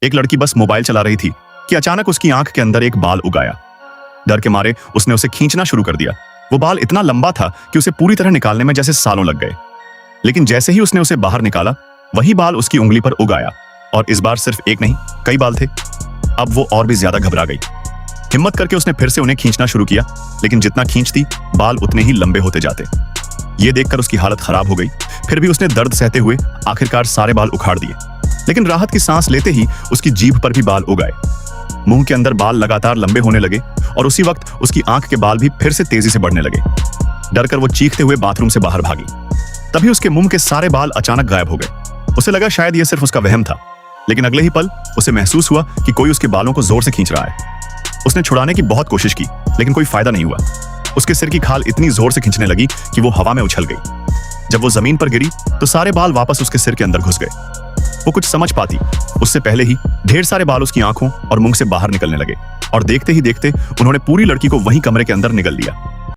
एक लड़की बस मोबाइल चला रही थी कि अचानक उसकी आंख के अंदर एक बाल उग आया। डर के मारे उसने उसे खींचना शुरू कर दिया। वो बाल इतना लंबा था कि उसे पूरी तरह निकालने में जैसे सालों लग गए। लेकिन जैसे ही उसने उसे बाहर निकाला, वही बाल उसकी उंगली पर उग आया। और इस बार सिर्फ एक नहीं, कई बाल थे। अब वो और भी ज्यादा घबरा गई। हिम्मत करके उसने फिर से उन्हें खींचना शुरू किया, लेकिन जितना खींचती बाल उतने ही लंबे होते जाते। ये देखकर उसकी हालत खराब हो गई। फिर भी उसने दर्द सहते हुए आखिरकार सारे बाल उखाड़ दिए। लेकिन राहत की सांस लेते ही उसकी जीभ पर भी बाल उग आए। मुंह के अंदर बाल लगातार लंबे होने लगे और उसी वक्त उसकी आंख के बाल भी फिर से तेजी से बढ़ने लगे। डरकर वो चीखते हुए बाथरूम से बाहर भागी। तभी उसके मुंह के सारे बाल अचानक गायब हो गए। उसे लगा शायद यह सिर्फ उसका वहम था, लेकिन अगले ही पल उसे महसूस हुआ कि कोई उसके बालों को जोर से खींच रहा है। उसने छुड़ाने की बहुत कोशिश की, लेकिन कोई फायदा नहीं हुआ। उसके सिर की खाल इतनी जोर से खींचने लगी कि वो हवा में उछल गई। जब वो जमीन पर गिरी तो सारे बाल वापस उसके सिर के अंदर घुस गए। वो कुछ समझ पाती उससे पहले ही ढेर सारे बाल उसकी आंखों और मुंह से बाहर निकलने लगे और देखते ही देखते उन्होंने पूरी लड़की को वहीं कमरे के अंदर निगल लिया।